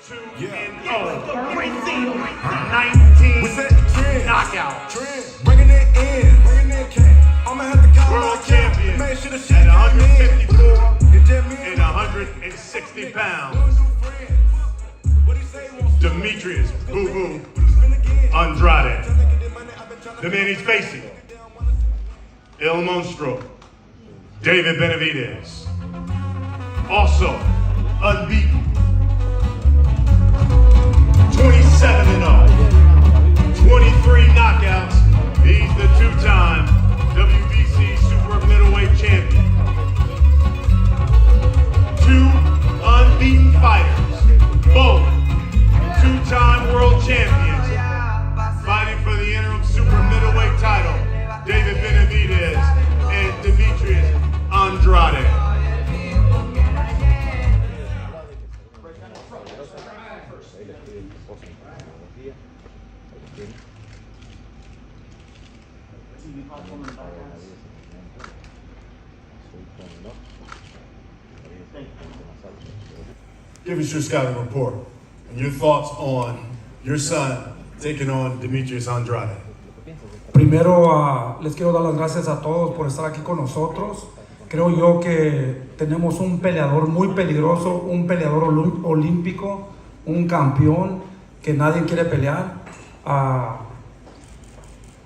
2-0. Great scene. 19 knockout. Bringing it in. I'ma have to call World champion man, should have at 154 and 160 pounds. Demetrius Boo Boo Andrade. The man he's facing, El Monstro, David Benavidez. Also unbeaten, 27-0, 23 knockouts. He's the two-time WBC super middleweight champion. 2 unbeaten fighters, both two-time world champions, fighting for the interim super middleweight title. David Benavidez and Demetrius Andrade. Give us your scouting report and your thoughts on your son taking on Demetrius Andrade. Primero, les quiero dar las gracias a todos por estar aquí con nosotros. Creo yo que tenemos un peleador muy peligroso, un peleador olímpico, un campeón que nadie quiere pelear.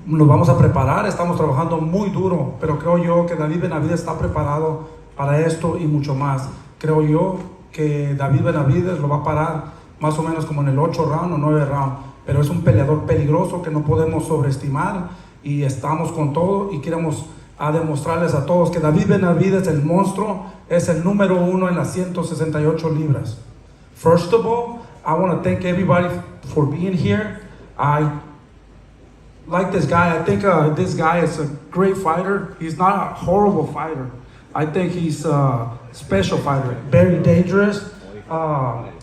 Nos vamos a preparar, estamos trabajando muy duro, pero creo yo que David Benavidez está preparado para esto y mucho más. Creo yo que David Benavidez lo va a parar más o menos como en el 8 round o 9 round, pero es un peleador peligroso que no podemos sobreestimar y estamos con todo y queremos demostrarles a todos que David Benavidez, el monstruo, es el número 1 en las 168 libras. First of all, I want to thank everybody for being here. I like this guy. I think this guy is a great fighter. He's not a horrible fighter. I think he's a special fighter, very dangerous.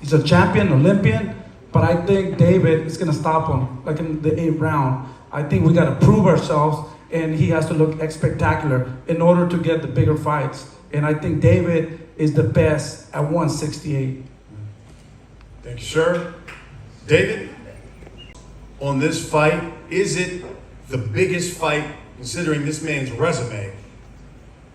He's a champion, Olympian, but I think David is going to stop him, like in the 8th round. I think we got to prove ourselves, and he has to look spectacular in order to get the bigger fights. And I think David is the best at 168. Thank you, sir. David, on this fight, is it the biggest fight, considering this man's resume,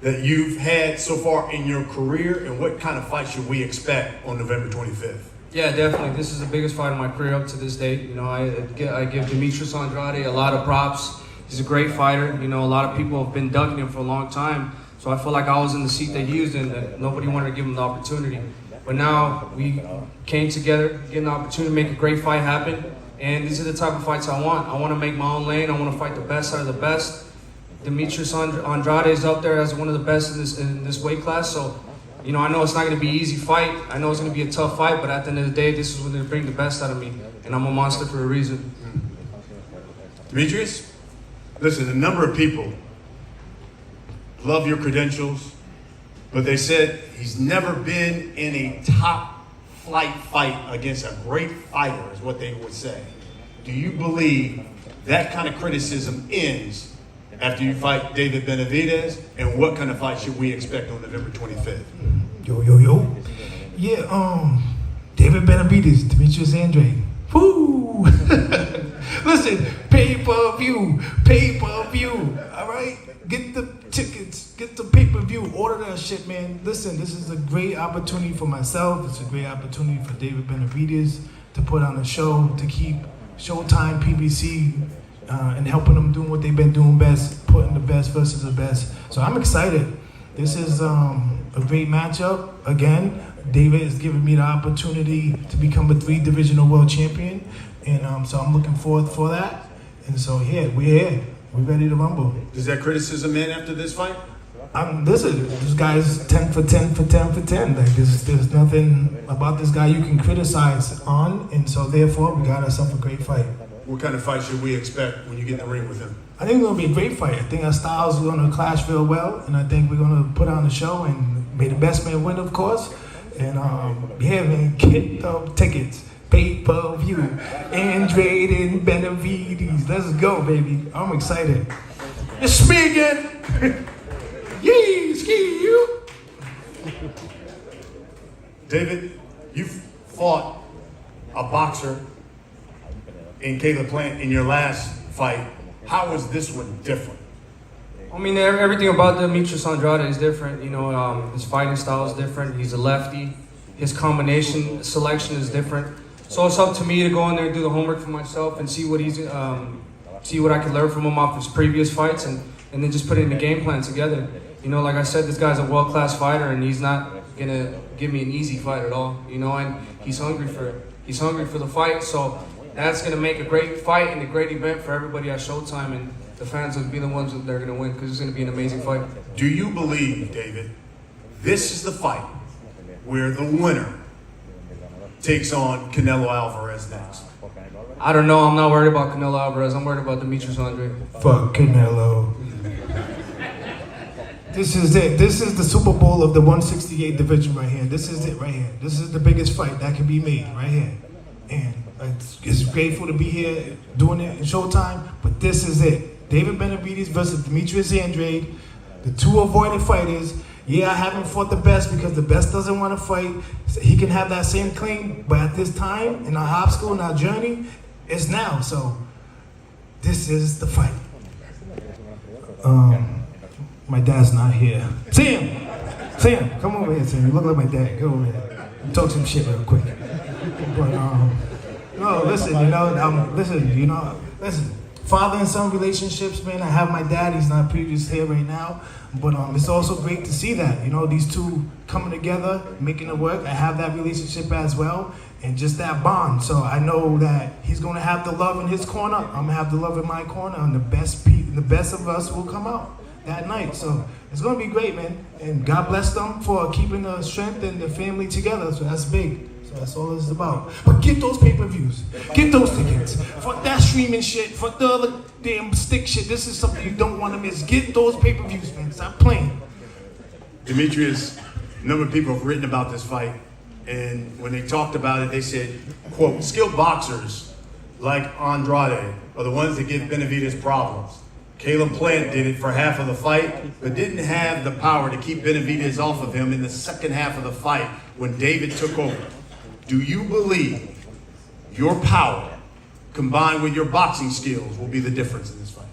that you've had so far in your career, and what kind of fight should we expect on November 25th? Yeah, definitely. This is the biggest fight of my career up to this date. You know, I give Demetrius Andrade a lot of props. He's a great fighter. You know, a lot of people have been ducking him for a long time. So I feel like I was in the seat that he was in, that nobody wanted to give him the opportunity. But now we came together, getting the opportunity to make a great fight happen. And these are the type of fights I want. I want to make my own lane. I want to fight the best out of the best. Demetrius Andrade is up there as one of the best in this weight class. So, you know, I know it's not going to be an easy fight. I know it's going to be a tough fight, but at the end of the day, this is when they bring the best out of me. And I'm a monster for a reason. Demetrius, listen, a number of people love your credentials, but they said he's never been in a top flight fight against a great fighter, is what they would say. Do you believe that kind of criticism ends after you fight David Benavidez, and what kind of fight should we expect on November 25th? Yo. Yeah, David Benavidez, Demetrius Andrade. Woo! Listen, pay-per-view, all right? Get the tickets, get the pay-per-view, order that shit, man. Listen, this is a great opportunity for myself. It's a great opportunity for David Benavidez to put on a show, to keep Showtime, PBC, and helping them doing what they've been doing best, putting the best versus the best. So I'm excited. This is a great matchup. Again, David is giving me the opportunity to become a 3-divisional world champion. And so I'm looking forward for that. And so yeah, we're here. We're ready to rumble. Does that criticism end after this fight? Listen, this guy's 10 for 10 for 10 for 10. Like there's nothing about this guy you can criticize on. And so therefore, we got ourselves a great fight. What kind of fight should we expect when you get in the ring with him? I think it's going to be a great fight. I think our styles are going to clash real well, and I think we're going to put on a show, and may the best man win, of course. And yeah, man, get the tickets, pay-per-view, Andrade and Benavidez. Let's go, baby. I'm excited. It's me again. Yee, ski you. David, you've fought a boxer in Caleb Plant in your last fight. How was this one different? I mean, everything about Demetrius Andrade is different. You know, his fighting style is different. He's a lefty. His combination selection is different. So it's up to me to go in there and do the homework for myself and see what see what I can learn from him off his previous fights, and then just put it in the game plan together. You know, like I said, this guy's a world-class fighter, and he's not gonna give me an easy fight at all. You know, and he's hungry for it. He's hungry for the fight. So that's gonna make a great fight and a great event for everybody at Showtime, and the fans will be the ones that they're gonna win, because it's gonna be an amazing fight. Do you believe, David, this is the fight where the winner takes on Canelo Alvarez next? I don't know. I'm not worried about Canelo Alvarez. I'm worried about Demetrius Andrade. Fuck Canelo. This is it. This is the Super Bowl of the 168 division right here. This is it right here. This is the biggest fight that can be made right here. And it's grateful to be here doing it in Showtime, but this is it. David Benavidez versus Demetrius Andrade, the two avoided fighters. Yeah, I haven't fought the best because the best doesn't want to fight. So he can have that same claim, but at this time in our obstacle, in our journey, it's now. So this is the fight. My dad's not here. Sam, come over here, Sam. You look like my dad. Go over here. Talk some shit real quick. But no, listen. Listen. Father and son relationships, man. I have my dad. He's not previous here right now, but it's also great to see that, you know, these two coming together, making it work. I have that relationship as well, and just that bond. So I know that he's going to have the love in his corner. I'm going to have the love in my corner, and the best of us will come out that night. So it's going to be great, man. And God bless them for keeping the strength and the family together. So that's big. So that's all it's about. But get those pay-per-views. Get those tickets. Fuck that streaming shit. Fuck the other damn stick shit. This is something you don't want to miss. Get those pay-per-views, man. Stop playing. Demetrius, a number of people have written about this fight, and when they talked about it, they said, quote, skilled boxers like Andrade are the ones that give Benavidez problems. Caleb Plant did it for half of the fight, but didn't have the power to keep Benavidez off of him in the second half of the fight when David took over. Do you believe your power combined with your boxing skills will be the difference in this fight?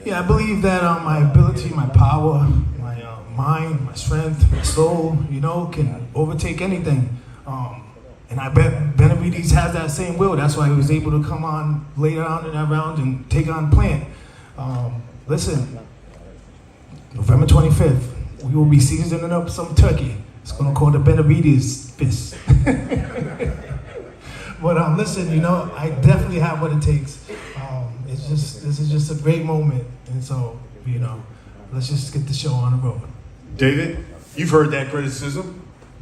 Yeah, I believe that my ability, my power, my mind, my strength, my soul, you know, can overtake anything. And I bet Benavidez has that same will. That's why he was able to come on later on in that round and take on Plant. Listen, November 25th, we will be seasoning up some turkey. It's gonna call the Benavidez fist. But listen, you know, I definitely have what it takes. This is just a great moment, and so, you know, let's just get the show on the road. David, you've heard that criticism.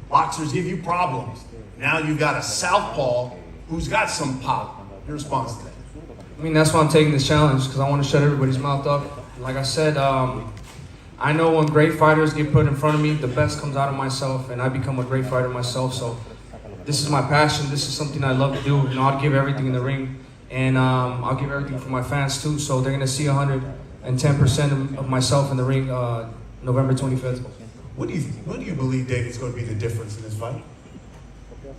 Boxers give you problems. Now you've got a southpaw who's got some pop. Your response to that? I mean, that's why I'm taking this challenge, because I want to shut everybody's mouth up. Like I said, I know when great fighters get put in front of me, the best comes out of myself, and I become a great fighter myself. So this is my passion. This is something I love to do. You know, I'll give everything in the ring, and I'll give everything for my fans too. So they're gonna see 110% of myself in the ring November 25th. What do you believe, David's going to be the difference in this fight?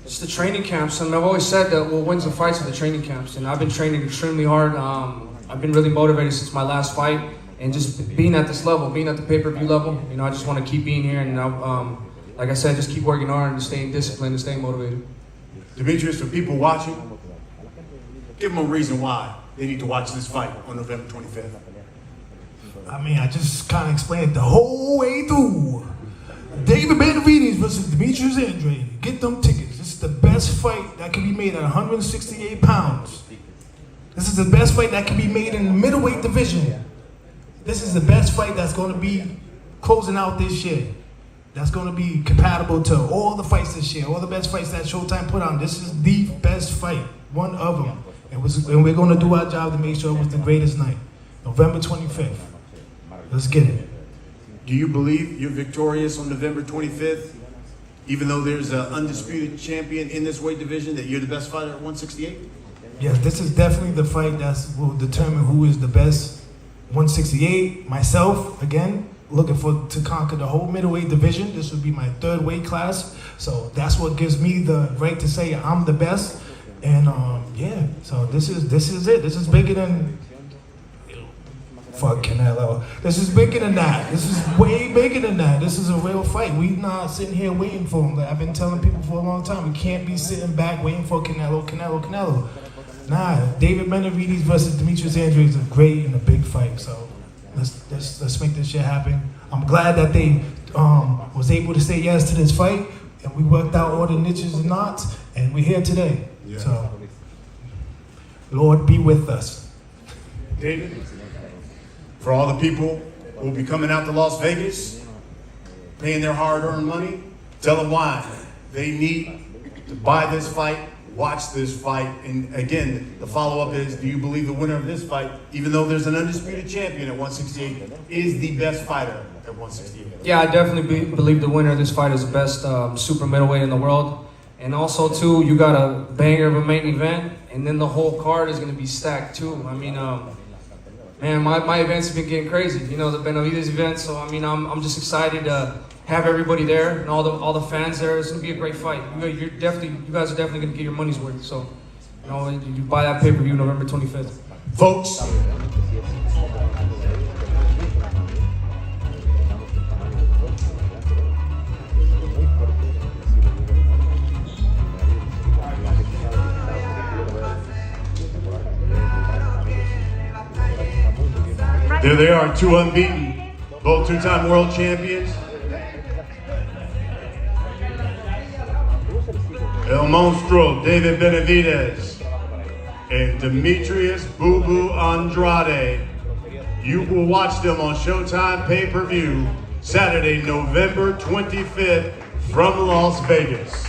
It's the training camps, and I've always said that what wins the fights are the training camps, and I've been training extremely hard. I've been really motivated since my last fight, and just being at this level, being at the pay-per-view level, you know, I just want to keep being here, and like I said, just keep working hard and staying disciplined and staying motivated. Demetrius, for people watching, give them a reason why they need to watch this fight on November 25th. I mean, I just kind of explained it the whole way through. David Benavidez versus Demetrius Andrade. Get them tickets. This is the best fight that can be made at 168 pounds. This is the best fight that can be made in the middleweight division. This is the best fight that's going to be closing out this year. That's going to be compatible to all the fights this year, all the best fights that Showtime put on. This is the best fight, one of them. And we're going to do our job to make sure it was the greatest night. November 25th. Let's get it. Do you believe you're victorious on November 25th, even though there's an undisputed champion in this weight division, that you're the best fighter at 168? Yes, this is definitely the fight that will determine who is the best 168. Myself, again, looking to conquer the whole middleweight division. This would be my 3rd weight class, so that's what gives me the right to say I'm the best. And yeah, so this is it. This is bigger than fuck Canelo. This is bigger than that. This is way bigger than that. This is a real fight. We not sitting here waiting for him. Like I've been telling people for a long time, we can't be sitting back waiting for Canelo. Nah, David Benavidez versus Demetrius Andrade is a great and a big fight. So let's make this shit happen. I'm glad that they was able to say yes to this fight, and we worked out all the niches and knots, and we're here today. Yeah. So Lord be with us. David, for all the people who will be coming out to Las Vegas, paying their hard-earned money, tell them why they need to buy this fight, watch this fight, and again, the follow-up is, do you believe the winner of this fight, even though there's an undisputed champion at 168, is the best fighter at 168? Yeah, I definitely believe the winner of this fight is the best super middleweight in the world. And also, too, you got a banger of a main event, and then the whole card is going to be stacked, too. I mean, man, my events have been getting crazy. You know, the Benavidez event, so I mean, I'm just excited to have everybody there and all the fans there. It's going to be a great fight. You guys are definitely going to get your money's worth. So, you know, you buy that pay-per-view November 25th. Folks, there they are, 2 unbeaten, both 2-time world champions. El Monstro, David Benavidez, and Demetrius Boo Boo Andrade. You will watch them on Showtime pay-per-view Saturday, November 25th from Las Vegas.